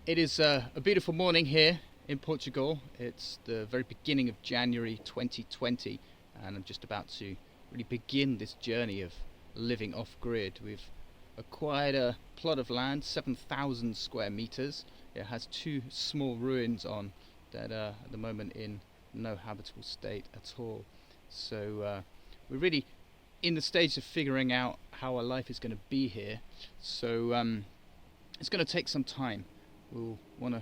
It is a beautiful morning here in Portugal. It's the very beginning of January 2020 and I'm just about to really begin this journey of living off-grid. We've acquired a plot of land, 7,000 square meters. It has two small ruins on that are at the moment in no habitable state at all. So we're really in the stage of figuring out how our life is going to be here. So it's going to take some time. We'll want to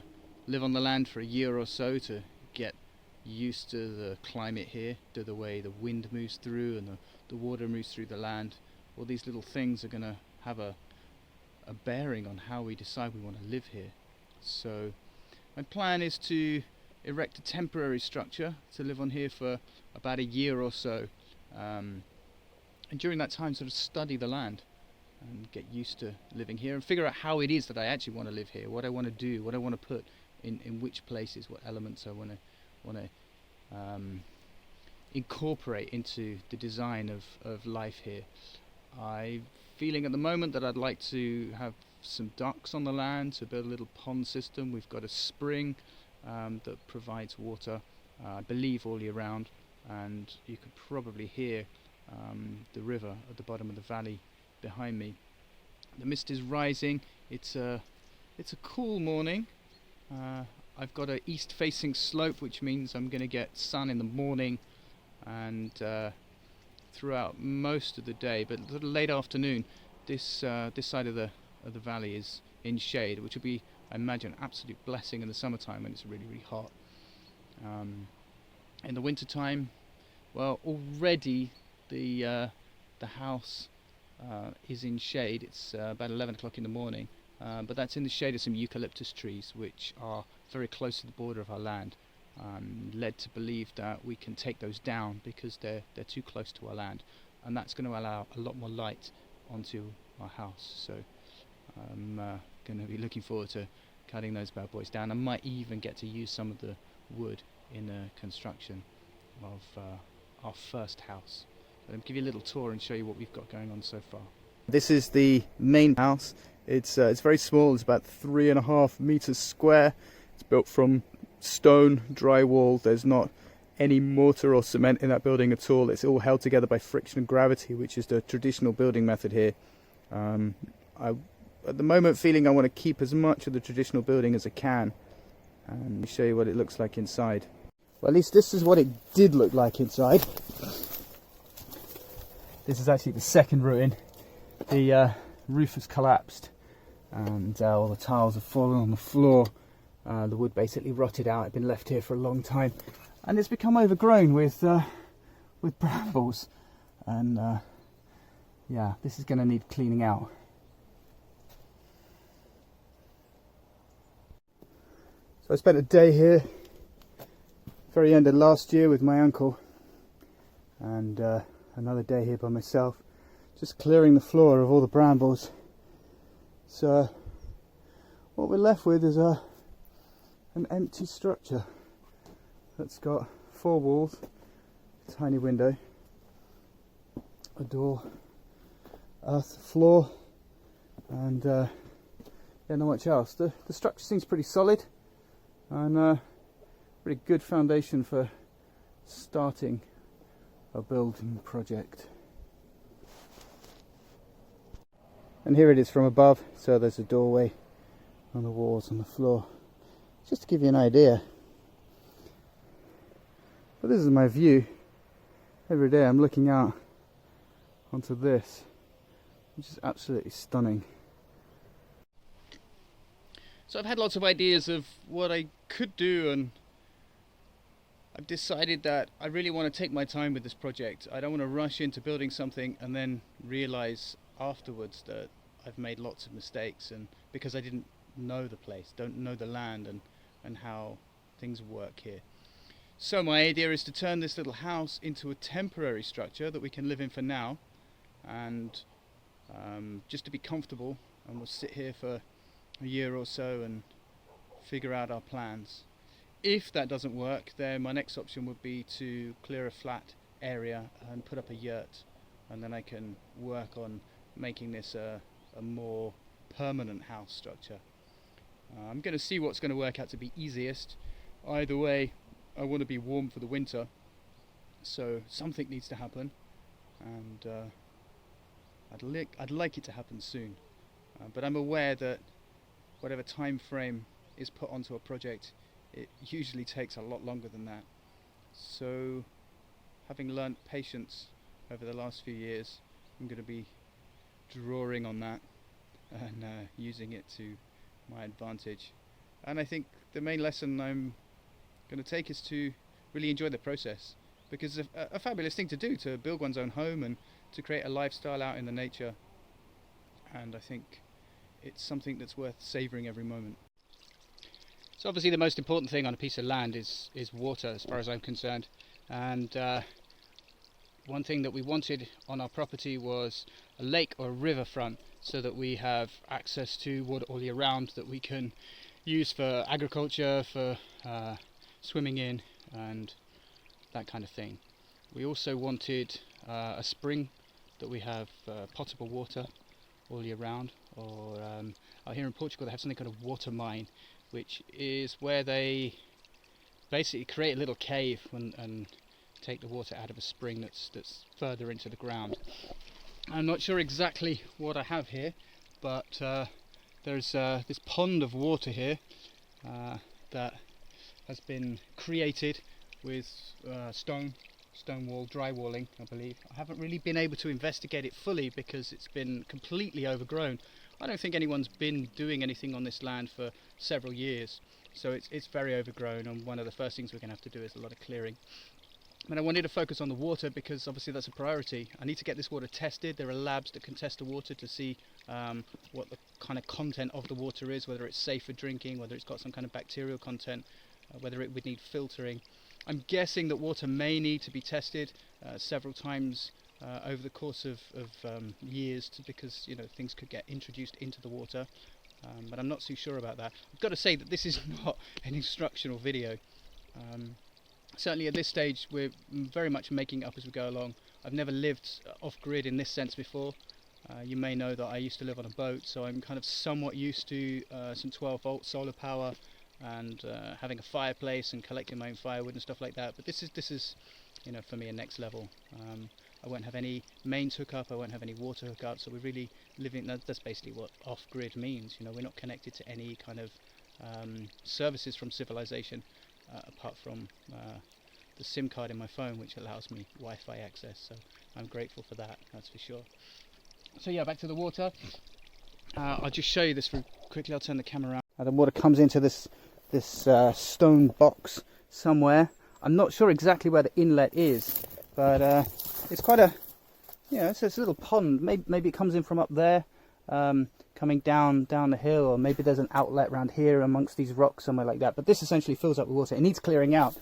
live on the land for a year or so to get used to the climate here, to the way the wind moves through and the water moves through the land. All these little things are going to have a bearing on how we decide we want to live here. So my plan is to erect a temporary structure to live on here for about a year or so, and during that time sort of study the land and get used to living here and figure out how it is that I actually want to live here, what I want to do, what I want to put in which places, what elements I want to incorporate into the design of life here. I'm feeling at the moment that I'd like to have some ducks on the land, to build a little pond system. We've got a spring that provides water, I believe, all year round, and you could probably hear the river at the bottom of the valley behind me. The mist is rising. It's a cool morning. I've got an east-facing slope, which means I'm going to get sun in the morning and throughout most of the day. But a little late afternoon, this side of the valley is in shade, which will be, I imagine, an absolute blessing in the summertime when it's really, really hot. In the winter time, well, already the house is in shade. It's about 11 o'clock in the morning, but that's in the shade of some eucalyptus trees which are very close to the border of our land. I'm led to believe that we can take those down because they're too close to our land, and that's going to allow a lot more light onto our house. So I'm going to be looking forward to cutting those bad boys down. I might even get to use some of the wood in the construction of our first house. I'll give you a little tour and show you what we've got going on so far. This is the main house. It's very small. It's about 3.5 meters square. It's built from stone, drywall. There's not any mortar or cement in that building at all. It's all held together by friction and gravity, which is the traditional building method here. I, at the moment, feeling I want to keep as much of the traditional building as I can, and show you what it looks like inside. Well, at least this is what it did look like inside. This is actually the second ruin. The roof has collapsed and all the tiles have fallen on the floor. The wood basically rotted out. It's been left here for a long time and it's become overgrown with brambles, and yeah, this is going to need cleaning out. So I spent a day here very end of last year with my uncle, and another day here by myself, just clearing the floor of all the brambles. So what we're left with is an empty structure that's got 4 walls, a tiny window, a door, earth floor, and yeah, not much else. The structure seems pretty solid and pretty good foundation for starting a building project. And here it is from above. So there's a doorway on the walls, on the floor, just to give you an idea. But this is my view. Every day I'm looking out onto this, which is absolutely stunning. So I've had lots of ideas of what I could do, and I've decided that I really want to take my time with this project. I don't want to rush into building something and then realise afterwards that I've made lots of mistakes, and because I didn't know the place, don't know the land and how things work here. So my idea is to turn this little house into a temporary structure that we can live in for now, and just to be comfortable, and we'll sit here for a year or so and figure out our plans. If that doesn't work, then my next option would be to clear a flat area and put up a yurt, and then I can work on making this a more permanent house structure. I'm going to see what's going to work out to be easiest. Either way, I want to be warm for the winter, so something needs to happen, and I'd like it to happen soon. But I'm aware that whatever time frame is put onto a project, it usually takes a lot longer than that. So, having learnt patience over the last few years, I'm going to be drawing on that and using it to my advantage. And I think the main lesson I'm going to take is to really enjoy the process, because it's a fabulous thing to do, to build one's own home and to create a lifestyle out in the nature. And I think it's something that's worth savouring every moment. So obviously the most important thing on a piece of land is water, as far as I'm concerned. And one thing that we wanted on our property was a lake or a river front, so that we have access to water all year round that we can use for agriculture, for swimming in and that kind of thing. We also wanted a spring that we have potable water all year round, or out here in Portugal they have something called a water mine, which is where they basically create a little cave and take the water out of a spring that's further into the ground. I'm not sure exactly what I have here, but there's this pond of water here that has been created with stone wall, drywalling, I believe. I haven't really been able to investigate it fully because it's been completely overgrown. I don't think anyone's been doing anything on this land for several years, so it's very overgrown, and one of the first things we're going to have to do is a lot of clearing. But I wanted to focus on the water because obviously that's a priority. I need to get this water tested. There are labs that can test the water to see what the kind of content of the water is, whether it's safe for drinking, whether it's got some kind of bacterial content, whether it would need filtering. I'm guessing that water may need to be tested several times over the course of years, because things could get introduced into the water, but I'm not too sure about that. I've got to say that this is not an instructional video. Certainly at this stage we're very much making it up as we go along. I've never lived off-grid in this sense before. You may know that I used to live on a boat, so I'm kind of somewhat used to some 12-volt solar power and having a fireplace and collecting my own firewood and stuff like that. But this is for me a next level. I won't have any mains hookup, I won't have any water hookup, so we're really living, that's basically what off-grid means. We're not connected to any kind of services from civilization, apart from the SIM card in my phone, which allows me Wi-Fi access, so I'm grateful for that, that's for sure. So yeah, back to the water. I'll just show you this very quickly. I'll turn the camera around. The water comes into this stone box somewhere. I'm not sure exactly where the inlet is, but it's quite a, it's a little pond. Maybe it comes in from up there, coming down the hill, or maybe there's an outlet around here amongst these rocks, somewhere like that. But this essentially fills up with water. It needs clearing out.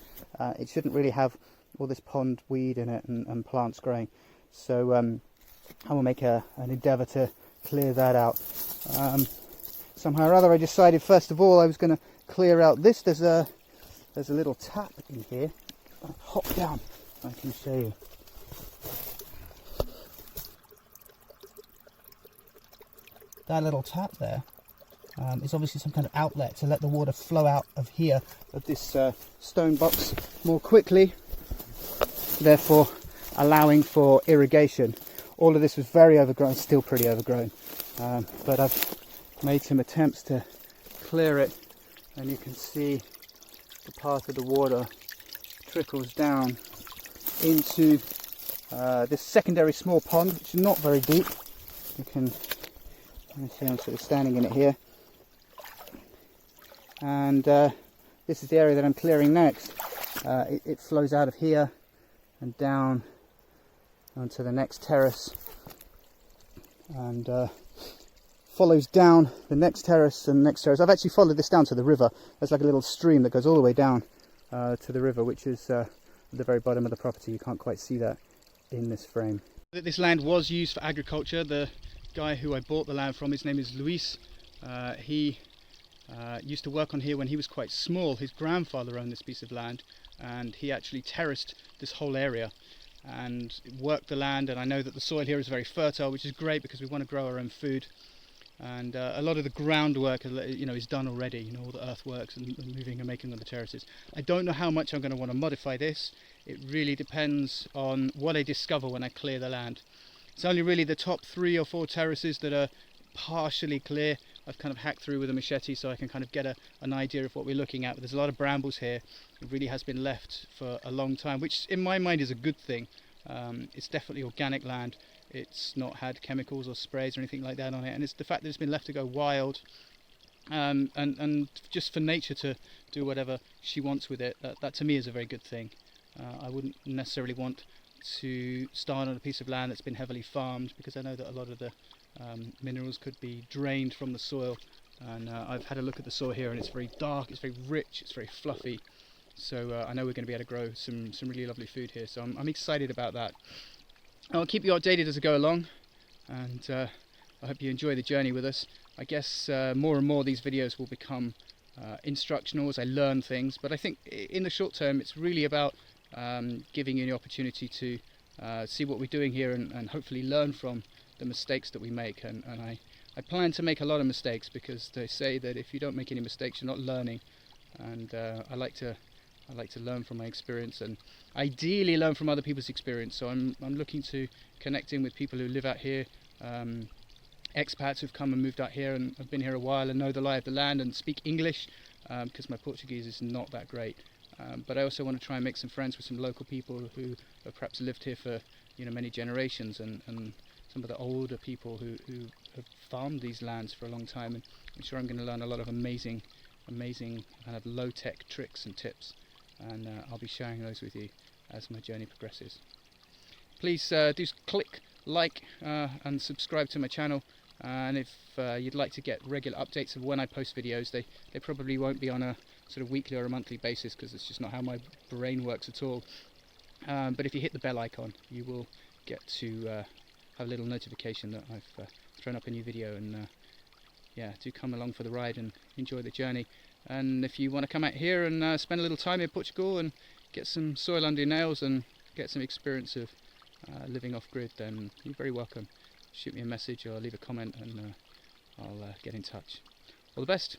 It shouldn't really have all this pond weed in it and plants growing. So I will make an endeavour to clear that out. Somehow or other I decided first of all I was going to clear out this. There's a little tap in here. I'll hop down, I can show you. That little tap there is obviously some kind of outlet to let the water flow out of here, of this stone box, more quickly, therefore allowing for irrigation. All of this was very overgrown, still pretty overgrown, but I've made some attempts to clear it, and you can see the path of the water trickles down into this secondary small pond, which is not very deep. You can see I'm sort of standing in it here, and this is the area that I'm clearing next. It flows out of here and down onto the next terrace, and follows down the next terrace and next terrace. I've actually followed this down to the river. There's like a little stream that goes all the way down to the river, which is at the very bottom of the property. You can't quite see that in this frame. This land was used for agriculture. The guy who I bought the land from, his name is Luis. He used to work on here when he was quite small. His grandfather owned this piece of land, and he actually terraced this whole area and worked the land. And I know that the soil here is very fertile, which is great because we want to grow our own food. and a lot of the groundwork, is done already. All the earthworks and moving and making of the terraces. I don't know how much I'm going to want to modify this. It really depends on what I discover when I clear the land. It's only really the top 3 or 4 terraces that are partially clear. I've kind of hacked through with a machete so I can kind of get an idea of what we're looking at. But there's a lot of brambles here. It really has been left for a long time, which in my mind is a good thing. It's definitely organic land. It's not had chemicals or sprays or anything like that on it, and it's the fact that it's been left to go wild, and just for nature to do whatever she wants with it. That to me is a very good thing. I wouldn't necessarily want to start on a piece of land that's been heavily farmed, because I know that a lot of the minerals could be drained from the soil, and I've had a look at the soil here, and it's very dark, it's very rich, it's very fluffy. So I know we're going to be able to grow some really lovely food here, so I'm excited about that. I'll keep you updated as I go along, and I hope you enjoy the journey with us. I guess more and more these videos will become instructional as I learn things, but I think in the short term it's really about giving you the opportunity to see what we're doing here, and hopefully learn from the mistakes that we make. And I plan to make a lot of mistakes, because they say that if you don't make any mistakes you're not learning, and I like to learn from my experience, and ideally learn from other people's experience. So I'm looking to connect in with people who live out here, expats who've come and moved out here and have been here a while and know the lie of the land and speak English, because my Portuguese is not that great. But I also want to try and make some friends with some local people who have perhaps lived here for many generations, and some of the older people who have farmed these lands for a long time. And I'm sure I'm going to learn a lot of amazing kind of low-tech tricks and tips, and I'll be sharing those with you as my journey progresses. Please do click like and subscribe to my channel, and if you'd like to get regular updates of when I post videos, they probably won't be on a sort of weekly or a monthly basis, because it's just not how my brain works at all. But if you hit the bell icon, you will get to have a little notification that I've thrown up a new video, and yeah, do come along for the ride and enjoy the journey. And if you want to come out here and spend a little time in Portugal and get some soil under your nails and get some experience of living off-grid, then you're very welcome. Shoot me a message or leave a comment, and I'll get in touch. All the best.